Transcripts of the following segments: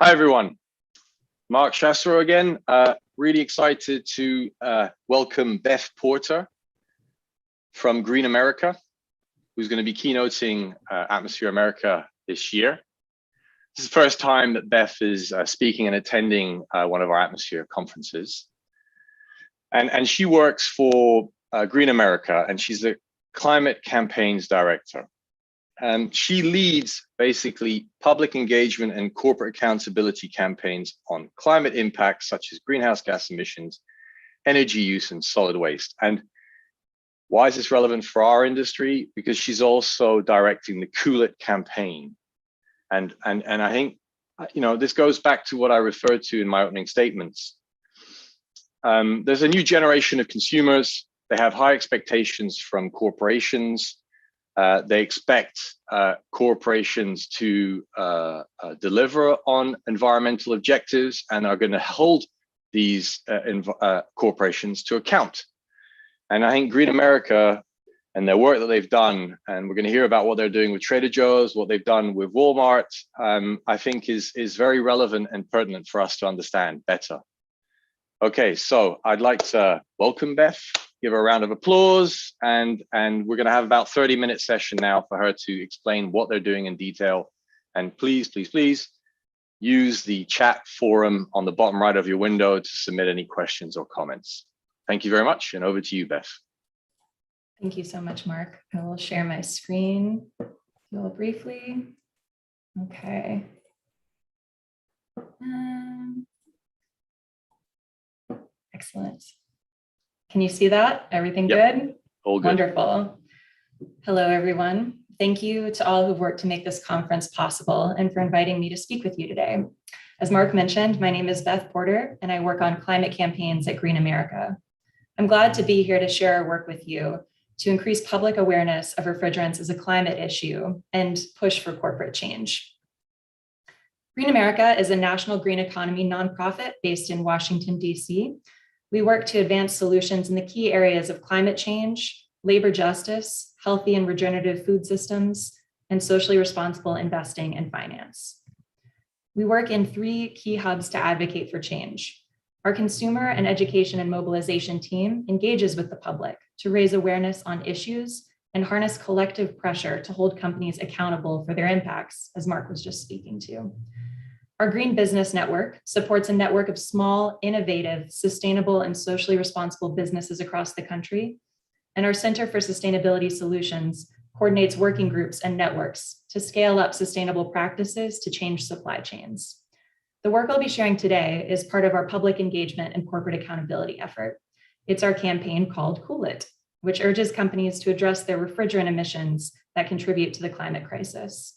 Hi, everyone. Marc Chasserot again. Really excited to welcome Beth Porter from Green America, who's going to be keynoting Atmosphere America this year. This is the first time that Beth is speaking and attending one of our Atmosphere conferences. And she works for Green America, and she's the Climate Campaigns Director. And she leads basically public engagement and corporate accountability campaigns on climate impacts such as greenhouse gas emissions, energy use, and solid waste. And why is this relevant for our industry? Because she's also directing the Cool It campaign. And I think, you know, this goes back to what I referred to in my opening statements. There's a new generation of consumers. They have high expectations from corporations. They expect corporations to deliver on environmental objectives and are going to hold these corporations to account. And I think Green America and their work that they've done, and we're going to hear about what they're doing with Trader Joe's, what they've done with Walmart, I think is very relevant and pertinent for us to understand better. Okay, so I'd like to welcome Beth. Give her a round of applause, and we're going to have about 30-minute session now for her to explain what they're doing in detail. And please, please, please use the chat forum on the bottom right of your window to submit any questions or comments. Thank you very much, and over to you, Beth. Thank you so much, Marc. I will share my screen real briefly. Okay. Excellent. Can you see that? Everything good? All good. Wonderful. Hello, everyone. Thank you to all who've worked to make this conference possible and for inviting me to speak with you today. As Marc mentioned, my name is Beth Porter, and I work on climate campaigns at Green America. I'm glad to be here to share our work with you to increase public awareness of refrigerants as a climate issue and push for corporate change. Green America is a national green economy nonprofit based in Washington, D.C. We work to advance solutions in the key areas of climate change, labor justice, healthy and regenerative food systems, and socially responsible investing and finance. We work in 3 key hubs to advocate for change. Our consumer and education and mobilization team engages with the public to raise awareness on issues and harness collective pressure to hold companies accountable for their impacts, as Marc was just speaking to. Our Green Business Network supports a network of small, innovative, sustainable, and socially responsible businesses across the country. And our Center for Sustainability Solutions coordinates working groups and networks to scale up sustainable practices to change supply chains. The work I'll be sharing today is part of our public engagement and corporate accountability effort. It's our campaign called Cool It, which urges companies to address their refrigerant emissions that contribute to the climate crisis.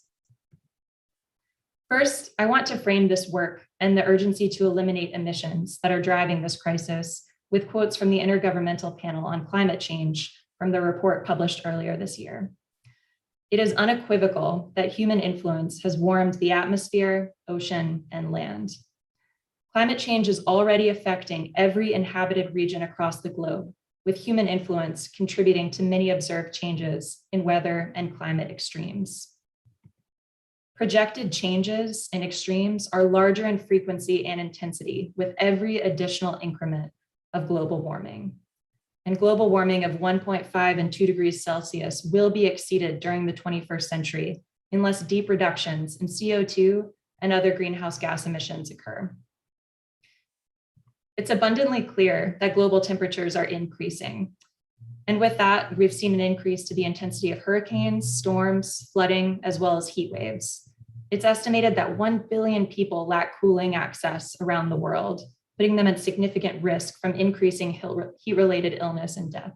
First, I want to frame this work and the urgency to eliminate emissions that are driving this crisis with quotes from the Intergovernmental Panel on Climate Change from the report published earlier this year. It is unequivocal that human influence has warmed the atmosphere, ocean, and land. Climate change is already affecting every inhabited region across the globe, with human influence contributing to many observed changes in weather and climate extremes. Projected changes and extremes are larger in frequency and intensity with every additional increment of global warming. And global warming of 1.5 and 2 degrees Celsius will be exceeded during the 21st century unless deep reductions in CO2 and other greenhouse gas emissions occur. It's abundantly clear that global temperatures are increasing. And with that, we've seen an increase to the intensity of hurricanes, storms, flooding, as well as heat waves. It's estimated that 1 billion people lack cooling access around the world, putting them at significant risk from increasing heat-related illness and death.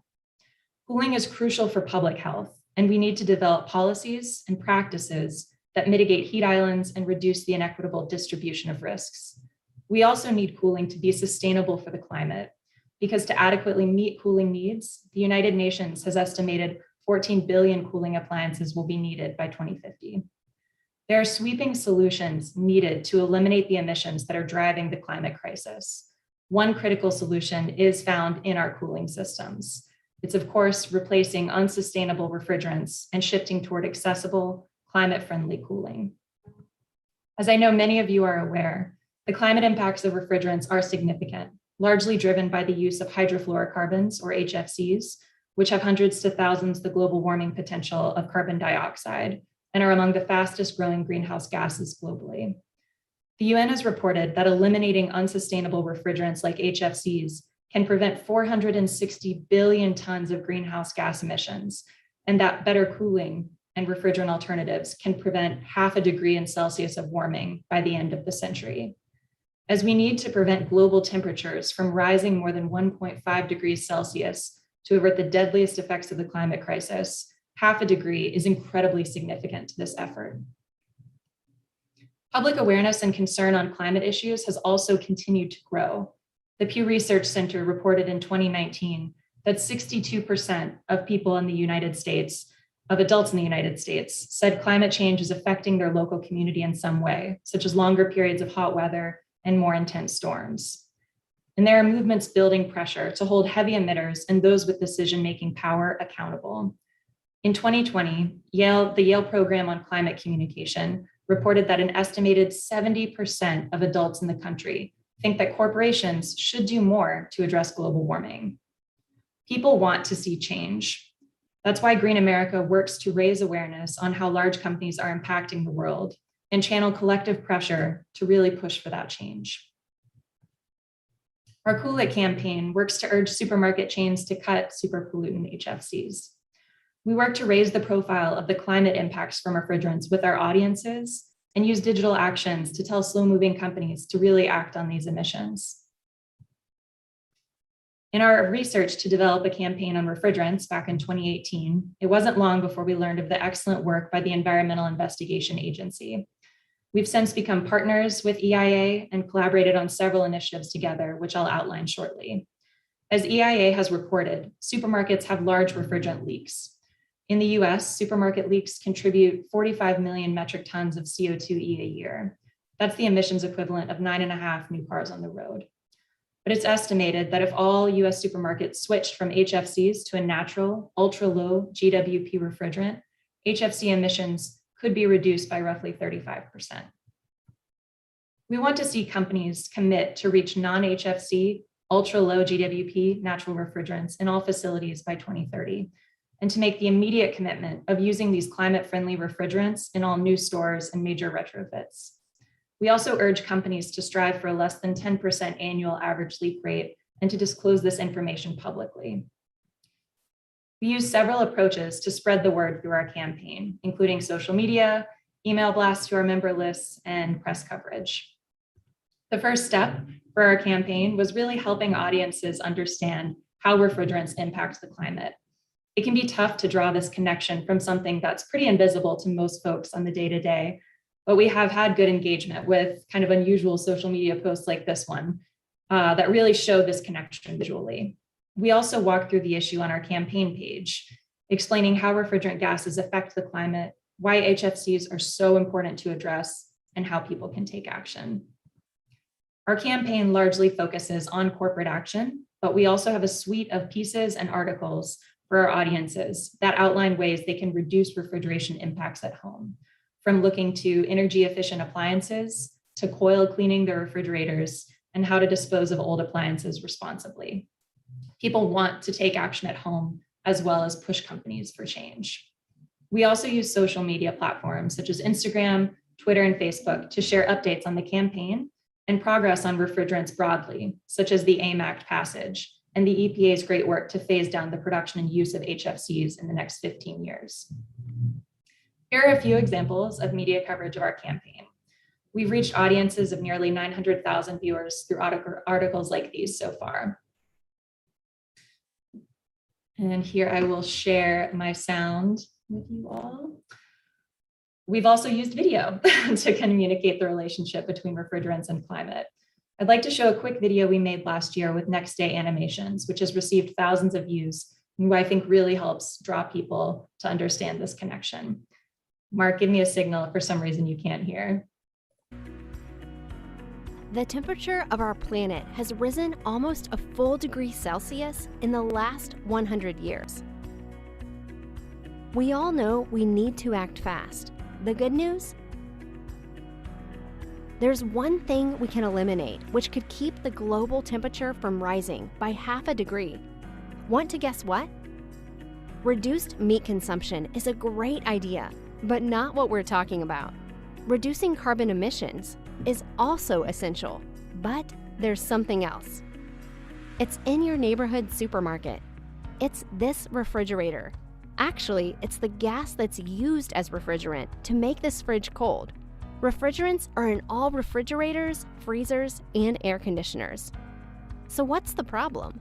Cooling is crucial for public health, and we need to develop policies and practices that mitigate heat islands and reduce the inequitable distribution of risks. We also need cooling to be sustainable for the climate, because to adequately meet cooling needs, the United Nations has estimated 14 billion cooling appliances will be needed by 2050. There are sweeping solutions needed to eliminate the emissions that are driving the climate crisis. One critical solution is found in our cooling systems. It's, of course, replacing unsustainable refrigerants and shifting toward accessible, climate-friendly cooling. As I know many of you are aware, the climate impacts of refrigerants are significant, largely driven by the use of hydrofluorocarbons, or HFCs, which have hundreds to thousands the global warming potential of carbon dioxide and are among the fastest growing greenhouse gases globally. The UN has reported that eliminating unsustainable refrigerants like HFCs can prevent 460 billion tons of greenhouse gas emissions, and that better cooling and refrigerant alternatives can prevent 0.5 degrees Celsius of warming by the end of the century. As we need to prevent global temperatures from rising more than 1.5 degrees Celsius to avert the deadliest effects of the climate crisis, 0.5 degree is incredibly significant to this effort. Public awareness and concern on climate issues has also continued to grow. The Pew Research Center reported in 2019 that 62% of people in the United States, of adults in the United States, said climate change is affecting their local community in some way, such as longer periods of hot weather and more intense storms. And there are movements building pressure to hold heavy emitters and those with decision-making power accountable. In 2020, the Yale Program on Climate Communication reported that an estimated 70% of adults in the country think that corporations should do more to address global warming. People want to see change. That's why Green America works to raise awareness on how large companies are impacting the world and channel collective pressure to really push for that change. Our Cool It campaign works to urge supermarket chains to cut super pollutant HFCs. We work to raise the profile of the climate impacts from refrigerants with our audiences and use digital actions to tell slow-moving companies to really act on these emissions. In our research to develop a campaign on refrigerants back in 2018, it wasn't long before we learned of the excellent work by the Environmental Investigation Agency. We've since become partners with EIA and collaborated on several initiatives together, which I'll outline shortly. As EIA has reported, supermarkets have large refrigerant leaks. In the US, supermarket leaks contribute 45 million metric tons of CO2e a year. That's the emissions equivalent of 9.5 new cars on the road. But it's estimated that if all US supermarkets switched from HFCs to a natural, ultra-low GWP refrigerant, HFC emissions could be reduced by roughly 35%. We want to see companies commit to reach non-HFC, ultra-low GWP natural refrigerants in all facilities by 2030. And to make the immediate commitment of using these climate-friendly refrigerants in all new stores and major retrofits. We also urge companies to strive for a less than 10% annual average leak rate and to disclose this information publicly. We use several approaches to spread the word through our campaign, including social media, email blasts to our member lists, and press coverage. The first step for our campaign was really helping audiences understand how refrigerants impact the climate. It can be tough to draw this connection from something that's pretty invisible to most folks on the day-to-day, but we have had good engagement with kind of unusual social media posts like this one that really show this connection visually. We also walk through the issue on our campaign page, explaining how refrigerant gases affect the climate, why HFCs are so important to address, and how people can take action. Our campaign largely focuses on corporate action, but we also have a suite of pieces and articles for our audiences that outline ways they can reduce refrigeration impacts at home, from looking to energy efficient appliances to coil cleaning their refrigerators and how to dispose of old appliances responsibly. People want to take action at home as well as push companies for change. We also use social media platforms such as Instagram, Twitter, and Facebook to share updates on the campaign and progress on refrigerants broadly, such as the AIM Act passage and the EPA's great work to phase down the production and use of HFCs in the next 15 years. Here are a few examples of media coverage of our campaign. We've reached audiences of nearly 900,000 viewers through articles like these so far. And here I will share my sound with you all. We've also used video to communicate the relationship between refrigerants and climate. I'd like to show a quick video we made last year with Next Day Animations, which has received thousands of views, and who I think really helps draw people to understand this connection. Marc, give me a signal if for some reason you can't hear. The temperature of our planet has risen almost a full degree Celsius in the last 100 years. We all know we need to act fast. The good news? There's one thing we can eliminate which could keep the global temperature from rising by half a degree. Want to guess what? Reduced meat consumption is a great idea, but not what we're talking about. Reducing carbon emissions is also essential, but there's something else. It's in your neighborhood supermarket. It's this refrigerator. Actually, it's the gas that's used as refrigerant to make this fridge cold. Refrigerants are in all refrigerators, freezers, and air conditioners. So what's the problem?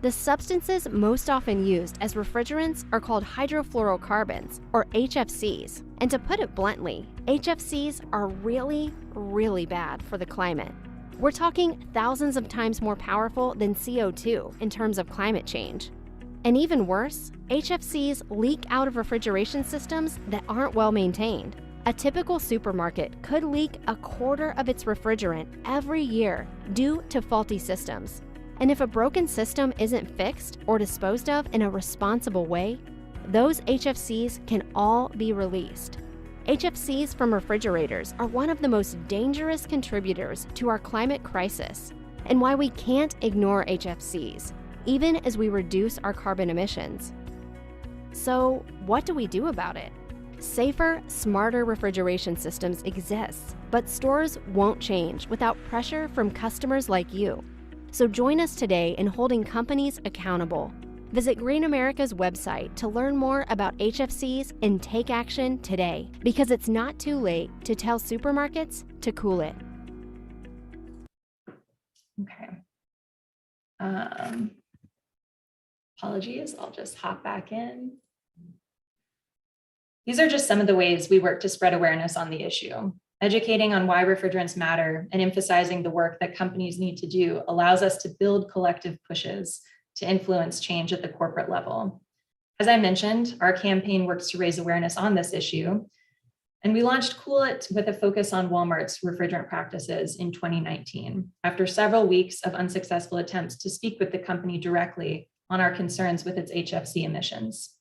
The substances most often used as refrigerants are called hydrofluorocarbons, or HFCs. And to put it bluntly, HFCs are really, really bad for the climate. We're talking thousands of times more powerful than CO2 in terms of climate change. And even worse, HFCs leak out of refrigeration systems that aren't well maintained. A typical supermarket could leak a quarter of its refrigerant every year due to faulty systems. And if a broken system isn't fixed or disposed of in a responsible way, those HFCs can all be released. HFCs from refrigerators are one of the most dangerous contributors to our climate crisis, and why we can't ignore HFCs, even as we reduce our carbon emissions. So, what do we do about it? Safer, smarter refrigeration systems exist, but stores won't change without pressure from customers like you. So join us today in holding companies accountable. Visit Green America's website to learn more about HFCs and take action today, because it's not too late to tell supermarkets to cool it. Okay. Apologies, I'll just hop back in. These are just some of the ways we work to spread awareness on the issue. Educating on why refrigerants matter and emphasizing the work that companies need to do allows us to build collective pushes to influence change at the corporate level. As I mentioned, our campaign works to raise awareness on this issue, and we launched Cool It with a focus on Walmart's refrigerant practices in 2019, after several weeks of unsuccessful attempts to speak with the company directly on our concerns with its HFC emissions.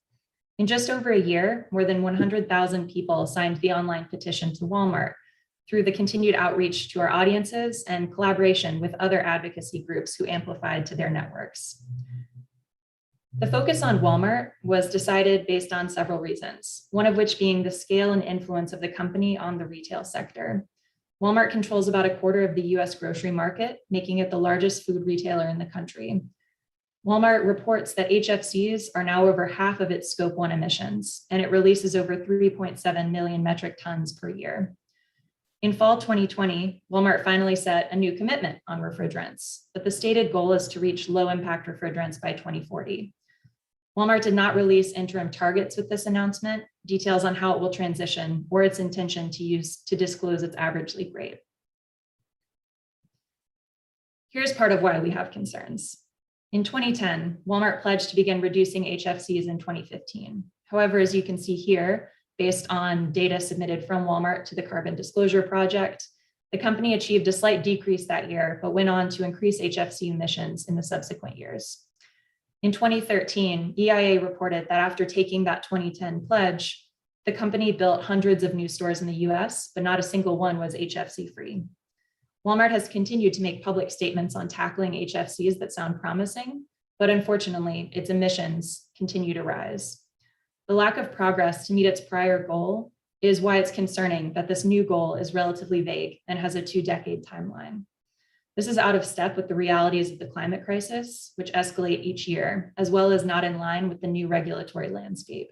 In just over a year, more than 100,000 people signed the online petition to Walmart through the continued outreach to our audiences and collaboration with other advocacy groups who amplified to their networks. The focus on Walmart was decided based on several reasons, one of which being the scale and influence of the company on the retail sector. Walmart controls about a quarter of the US grocery market, making it the largest food retailer in the country. Walmart reports that HFCs are now over half of its Scope 1 emissions, and it releases over 3.7 million metric tons per year. In fall 2020, Walmart finally set a new commitment on refrigerants, but the stated goal is to reach low impact refrigerants by 2040. Walmart did not release interim targets with this announcement, details on how it will transition, or its intention to disclose its average leak rate. Here's part of why we have concerns. In 2010, Walmart pledged to begin reducing HFCs in 2015. However, as you can see here, based on data submitted from Walmart to the Carbon Disclosure Project, the company achieved a slight decrease that year, but went on to increase HFC emissions in the subsequent years. In 2013, EIA reported that after taking that 2010 pledge, the company built hundreds of new stores in the US, but not a single one was HFC free. Walmart has continued to make public statements on tackling HFCs that sound promising, but unfortunately, its emissions continue to rise. The lack of progress to meet its prior goal is why it's concerning that this new goal is relatively vague and has a 2-decade timeline. This is out of step with the realities of the climate crisis, which escalate each year, as well as not in line with the new regulatory landscape.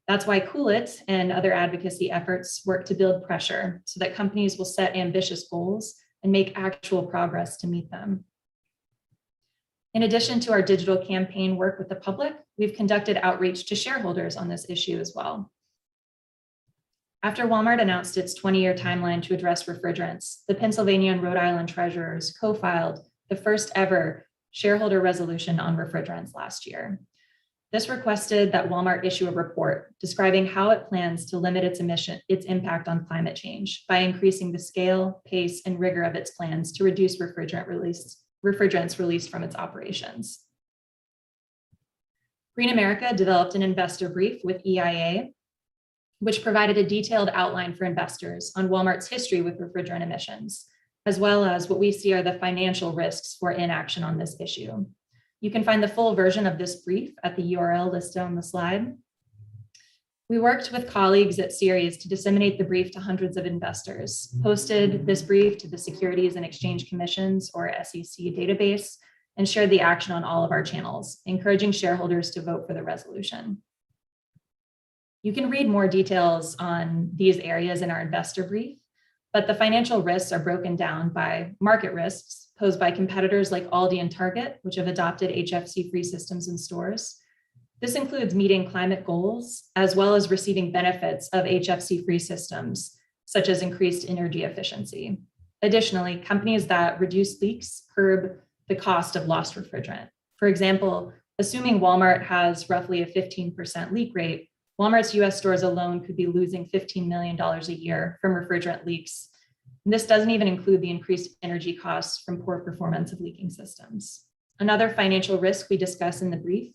That's why Cool It and other advocacy efforts work to build pressure so that companies will set ambitious goals and make actual progress to meet them. In addition to our digital campaign work with the public, we've conducted outreach to shareholders on this issue as well. After Walmart announced its 20-year timeline to address refrigerants, the Pennsylvania and Rhode Island treasurers co-filed the first ever shareholder resolution on refrigerants last year. This requested that Walmart issue a report describing how it plans to limit its impact on climate change by increasing the scale, pace, and rigor of its plans to reduce refrigerants released from its operations. Green America developed an investor brief with EIA, which provided a detailed outline for investors on Walmart's history with refrigerant emissions, as well as what we see are the financial risks for inaction on this issue. You can find the full version of this brief at the URL listed on the slide. We worked with colleagues at Ceres to disseminate the brief to hundreds of investors, posted this brief to the Securities and Exchange Commission's or SEC database, and shared the action on all of our channels, encouraging shareholders to vote for the resolution. You can read more details on these areas in our investor brief, but the financial risks are broken down by market risks posed by competitors like Aldi and Target, which have adopted HFC-free systems in stores. This includes meeting climate goals, as well as receiving benefits of HFC-free systems, such as increased energy efficiency. Additionally, companies that reduce leaks curb the cost of lost refrigerant. For example, assuming Walmart has roughly a 15% leak rate, Walmart's US stores alone could be losing $15 million a year from refrigerant leaks. And this doesn't even include the increased energy costs from poor performance of leaking systems. Another financial risk we discuss in the brief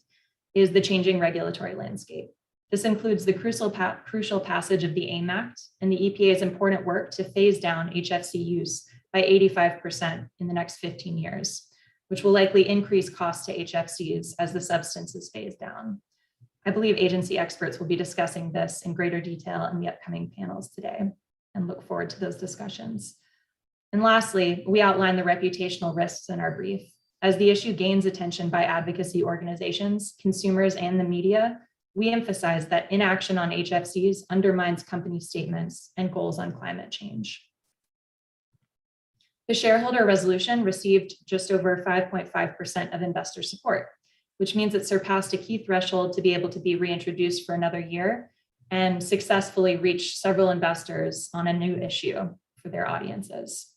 is the changing regulatory landscape. This includes the crucial passage of the AIM Act and the EPA's important work to phase down HFC use by 85% in the next 15 years, which will likely increase costs to HFCs as the substance is phased down. I believe agency experts will be discussing this in greater detail in the upcoming panels today, and look forward to those discussions. And lastly, we outline the reputational risks in our brief. As the issue gains attention by advocacy organizations, consumers, and the media, we emphasize that inaction on HFCs undermines company statements and goals on climate change. The shareholder resolution received just over 5.5% of investor support, which means it surpassed a key threshold to be able to be reintroduced for another year and successfully reached several investors on a new issue for their audiences.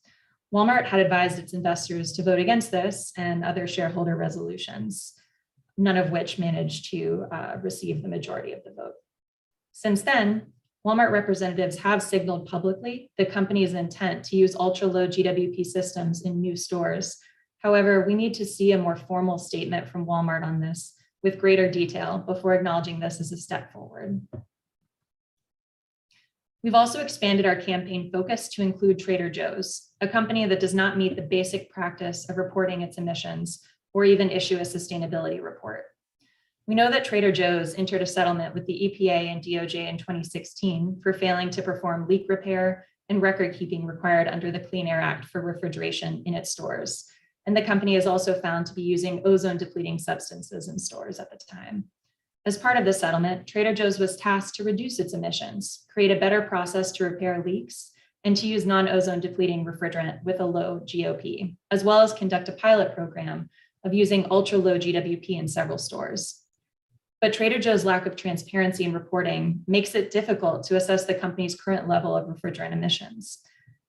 Walmart had advised its investors to vote against this and other shareholder resolutions, none of which managed to receive the majority of the vote. Since then, Walmart representatives have signaled publicly the company's intent to use ultra-low GWP systems in new stores. However, we need to see a more formal statement from Walmart on this with greater detail before acknowledging this as a step forward. We've also expanded our campaign focus to include Trader Joe's, a company that does not meet the basic practice of reporting its emissions or even issue a sustainability report. We know that Trader Joe's entered a settlement with the EPA and DOJ in 2016 for failing to perform leak repair and record keeping required under the Clean Air Act for refrigeration in its stores. And the company is also found to be using ozone depleting substances in stores at the time. As part of the settlement, Trader Joe's was tasked to reduce its emissions, create a better process to repair leaks, and to use non-ozone depleting refrigerant with a low GOP, as well as conduct a pilot program of using ultra-low GWP in several stores. But Trader Joe's lack of transparency in reporting makes it difficult to assess the company's current level of refrigerant emissions.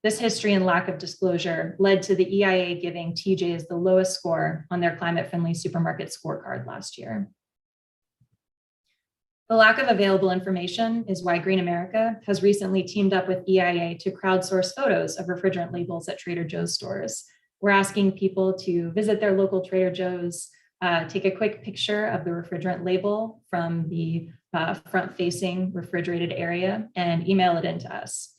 This history and lack of disclosure led to the EIA giving TJ's the lowest score on their climate-friendly supermarket scorecard last year. The lack of available information is why Green America has recently teamed up with EIA to crowdsource photos of refrigerant labels at Trader Joe's stores. We're asking people to visit their local Trader Joe's, take a quick picture of the refrigerant label from the front-facing refrigerated area and email it in to us.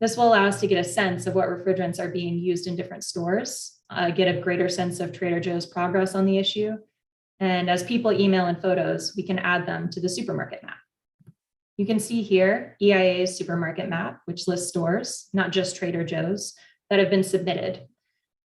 This will allow us to get a sense of what refrigerants are being used in different stores, get a greater sense of Trader Joe's progress on the issue. And as people email in photos, we can add them to the supermarket map. You can see here EIA's supermarket map, which lists stores, not just Trader Joe's, that have been submitted.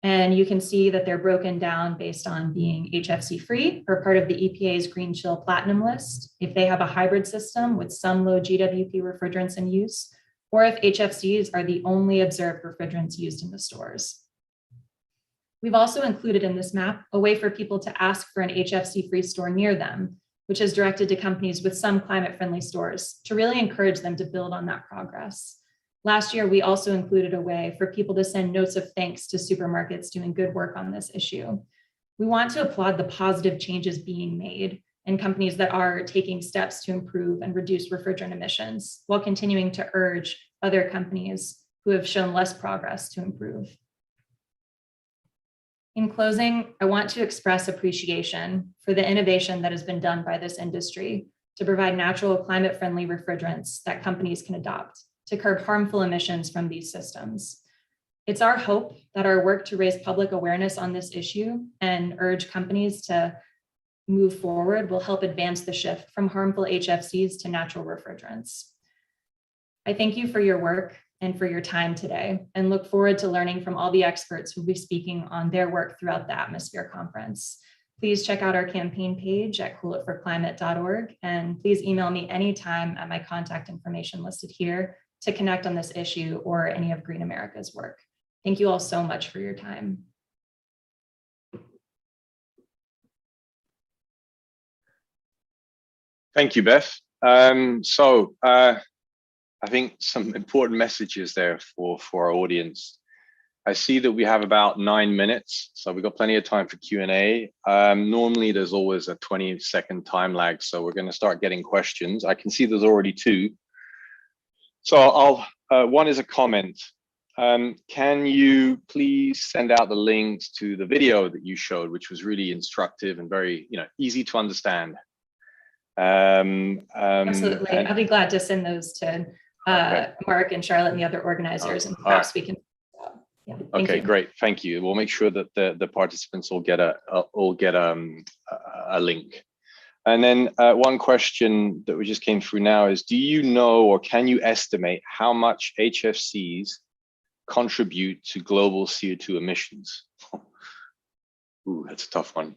And you can see that they're broken down based on being HFC free or part of the EPA's Green Chill Platinum list, if they have a hybrid system with some low GWP refrigerants in use, or if HFCs are the only observed refrigerants used in the stores. We've also included in this map a way for people to ask for an HFC-free store near them, which is directed to companies with some climate-friendly stores to really encourage them to build on that progress. Last year, we also included a way for people to send notes of thanks to supermarkets doing good work on this issue. We want to applaud the positive changes being made, and companies that are taking steps to improve and reduce refrigerant emissions, while continuing to urge other companies who have shown less progress to improve. In closing, I want to express appreciation for the innovation that has been done by this industry to provide natural climate-friendly refrigerants that companies can adopt to curb harmful emissions from these systems. It's our hope that our work to raise public awareness on this issue and urge companies to move forward will help advance the shift from harmful HFCs to natural refrigerants. I thank you for your work and for your time today, and look forward to learning from all the experts who will be speaking on their work throughout the Atmosphere Conference. Please check out our campaign page at coolitforclimate.org, and please email me anytime at my contact information listed here to connect on this issue or any of Green America's work. Thank you all so much for your time. Thank you, Beth. I think some important messages there for our audience. I see that we have about 9 minutes, so we've got plenty of time for Q&A. Normally there's always a 20-second time lag, so we're going to start getting questions. I can see there's already 2. So one is a comment. Can you please send out the links to the video that you showed, which was really instructive and very, easy to understand? Absolutely, I'll be glad to send those to Marc and Charlotte and the other organizers, and perhaps we can. Yeah, okay, great, thank you. We'll make sure that the participants will get a link. And then one question that we just came through now is, do you know or can you estimate how much HFCs contribute to global CO2 emissions? Ooh, that's a tough one.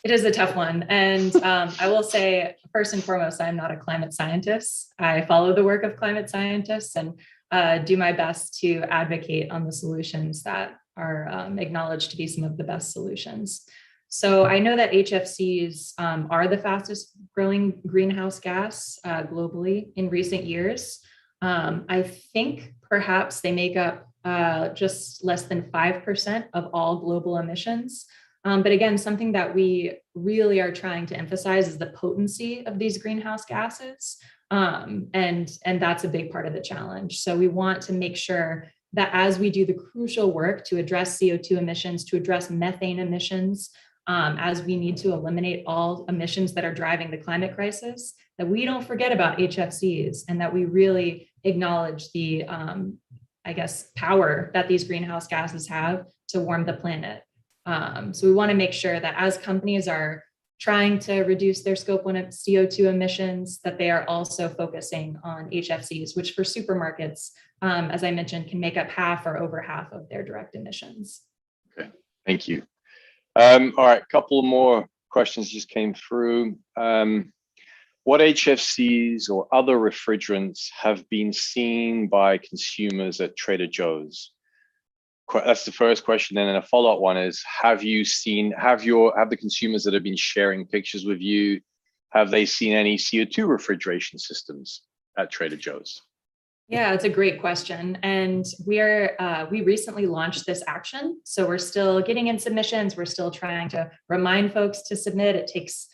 It is a tough one. And I will say, first and foremost, I'm not a climate scientist. I follow the work of climate scientists and do my best to advocate on the solutions that are acknowledged to be some of the best solutions. So I know that HFCs are the fastest growing greenhouse gas globally in recent years. I think perhaps they make up just less than 5% of all global emissions. But again, something that we really are trying to emphasize is the potency of these greenhouse gases. And that's a big part of the challenge. So we want to make sure that as we do the crucial work to address CO2 emissions, to address methane emissions, as we need to eliminate all emissions that are driving the climate crisis, that we don't forget about HFCs and that we really acknowledge the, power that these greenhouse gases have to warm the planet. So we want to make sure that as companies are trying to reduce their scope 1 CO2 emissions, that they are also focusing on HFCs, which for supermarkets, as I mentioned, can make up half or over half of their direct emissions. Okay, thank you. All right, a couple more questions just came through. What HFCs or other refrigerants have been seen by consumers at Trader Joe's? That's the first question. And then a follow-up one is, have the consumers that have been sharing pictures with you, have they seen any CO2 refrigeration systems at Trader Joe's? Yeah, it's a great question. And we recently launched this action. So we're still getting in submissions. We're still trying to remind folks to submit. It takes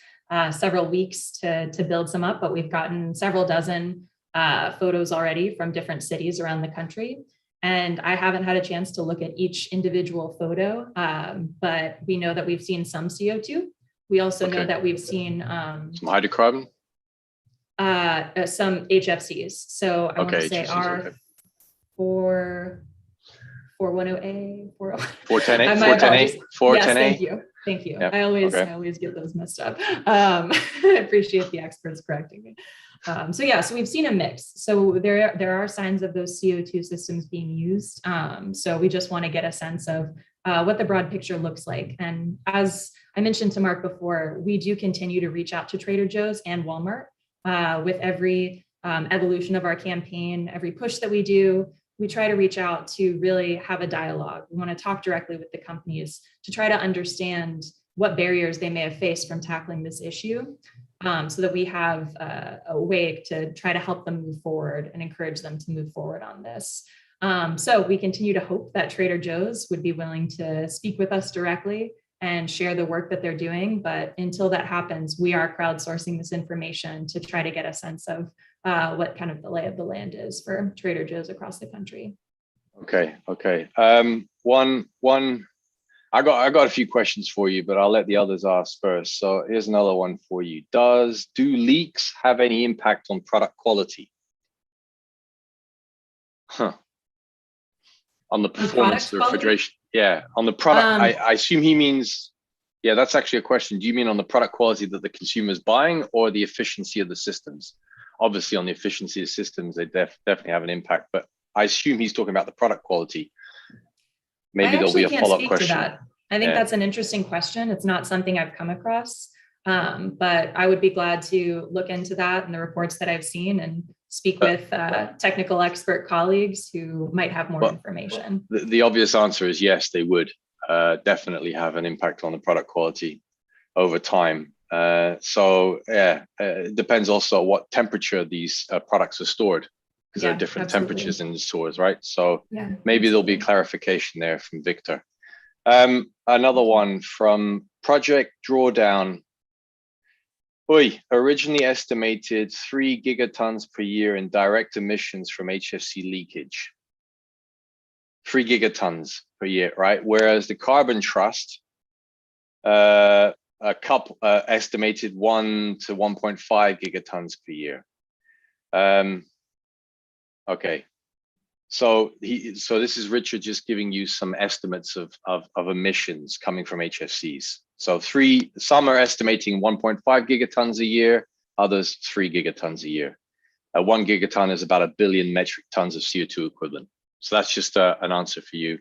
several weeks to build some up, but we've gotten several dozen photos already from different cities around the country. And I haven't had a chance to look at each individual photo, but we know that we've seen some CO2. We also know that we've seen some hydrocarbon? Some HFCs. So I want to say R410A, 410A. Thank you. Yep. I always get those messed up. I appreciate the experts correcting me. So we've seen a mix. So there are signs of those CO2 systems being used. So we just want to get a sense of what the broad picture looks like. And as I mentioned to Marc before, we do continue to reach out to Trader Joe's and Walmart with every evolution of our campaign, every push that we do. We try to reach out to really have a dialogue. We want to talk directly with the companies to try to understand what barriers they may have faced from tackling this issue, so that we have a way to try to help them move forward and encourage them to move forward on this. So we continue to hope that Trader Joe's would be willing to speak with us directly and share the work that they're doing. But until that happens, we are crowdsourcing this information to try to get a sense of what kind of the lay of the land is for Trader Joe's across the country. Okay. I got a few questions for you, but I'll let the others ask first. So here's another one for you. Do leaks have any impact on product quality? On the performance of the refrigeration? Yeah, on the product. I assume he means, yeah, that's actually a question. Do you mean on the product quality that the consumer is buying, or the efficiency of the systems? Obviously, on the efficiency of systems, they definitely have an impact, but I assume he's talking about the product quality. Maybe there'll be a follow-up question. I think that's an interesting question. It's not something I've come across, but I would be glad to look into that and the reports that I've seen and speak with technical expert colleagues who might have more information. The obvious answer is yes, they would definitely have an impact on the product quality over time. So yeah, it depends also what temperature these products are stored, because there are different temperatures in the stores, right? So maybe there'll be clarification there from Victor. Another one from Project Drawdown. Originally estimated 3 gigatons per year in direct emissions from HFC leakage. 3 gigatons per year, right? Whereas the Carbon Trust estimated 1 to 1.5 gigatons per year. Okay. So this is Richard just giving you some estimates of emissions coming from HFCs. So some are estimating 1.5 gigatons a year, others 3 gigatons a year. 1 gigaton is about 1 billion metric tons of CO2 equivalent. So that's just an answer for you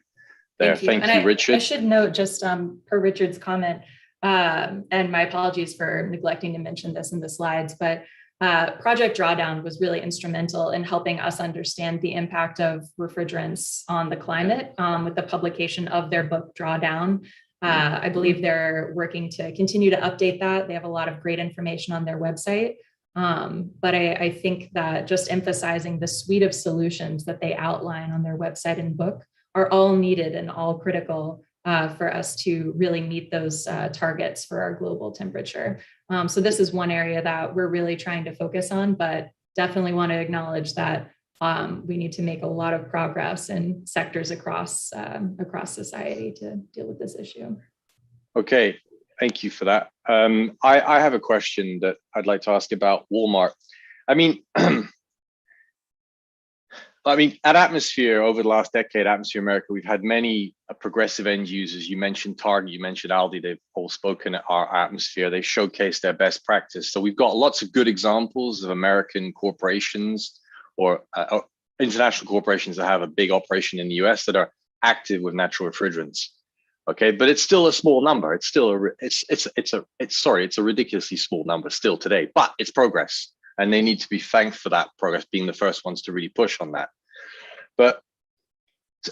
there. Thank you, Richard. I should note, just per Richard's comment, and my apologies for neglecting to mention this in the slides, but Project Drawdown was really instrumental in helping us understand the impact of refrigerants on the climate with the publication of their book Drawdown. I believe they're working to continue to update that. They have a lot of great information on their website. But I think that just emphasizing the suite of solutions that they outline on their website and book are all needed and all critical for us to really meet those targets for our global temperature. So this is one area that we're really trying to focus on, but definitely want to acknowledge that we need to make a lot of progress in sectors across society to deal with this issue. Okay, thank you for that. I have a question that I'd like to ask about Walmart. At Atmosphere, over the last decade, Atmosphere America, we've had many progressive end users. You mentioned Target, you mentioned Aldi, they've all spoken at our Atmosphere. They showcase their best practice. So we've got lots of good examples of American corporations or international corporations that have a big operation in the US that are active with natural refrigerants. Okay, but it's still a small number. It's still it's a ridiculously small number still today, but it's progress. And they need to be thanked for that progress, being the first ones to really push on that. But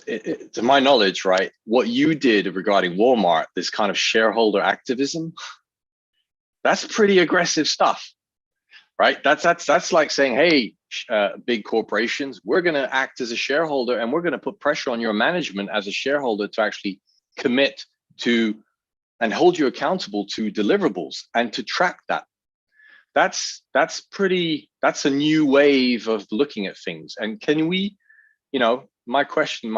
to my knowledge, right, what you did regarding Walmart, this kind of shareholder activism, that's pretty aggressive stuff, right? That's like saying, hey, big corporations, we're going to act as a shareholder and we're going to put pressure on your management as a shareholder to actually commit to and hold you accountable to deliverables and to track that. That's a new wave of looking at things. And can we, my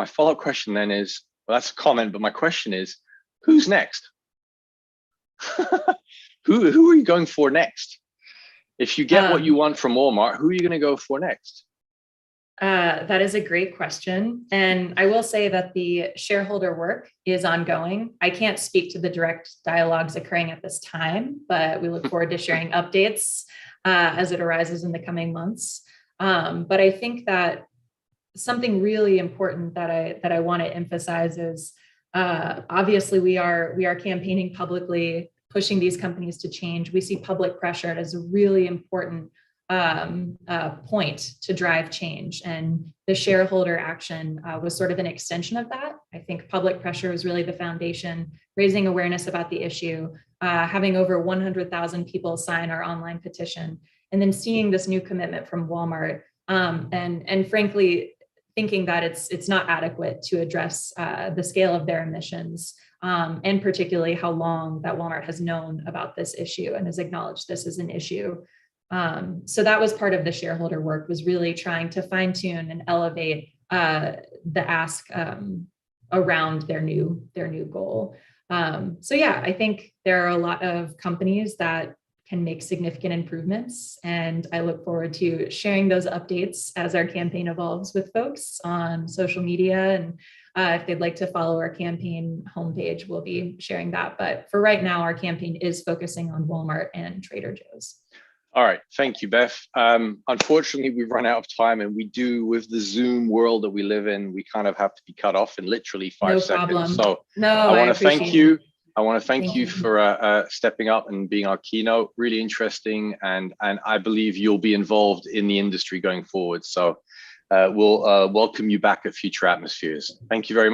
follow-up question then is, well, that's a comment, but my question is, who's next? Who are you going for next? If you get what you want from Walmart, who are you going to go for next? That is a great question. And I will say that the shareholder work is ongoing. I can't speak to the direct dialogues occurring at this time, but we look forward to sharing updates as it arises in the coming months. But I think that something really important that I want to emphasize is obviously we are campaigning publicly, pushing these companies to change. We see public pressure as a really important point to drive change, and the shareholder action was sort of an extension of that. I think public pressure is really the foundation, raising awareness about the issue, having over 100,000 people sign our online petition, and then seeing this new commitment from Walmart, and frankly thinking that it's not adequate to address the scale of their emissions and particularly how long that Walmart has known about this issue and has acknowledged this as an issue. So that was part of the shareholder work, was really trying to fine tune and elevate the ask around their new goal. So yeah, I think there are a lot of companies that can make significant improvements, and I look forward to sharing those updates as our campaign evolves with folks on social media. And if they'd like to follow our campaign homepage, we'll be sharing that. But for right now, our campaign is focusing on Walmart and Trader Joe's. All right, thank you, Beth. Unfortunately, we've run out of time, and we do, with the Zoom world that we live in, we kind of have to be cut off in literally 5 seconds. So I want to thank you. I want to thank you for stepping up and being our keynote. Really interesting, and I believe you'll be involved in the industry going forward. So we'll welcome you back at future atmospheres. Thank you very much.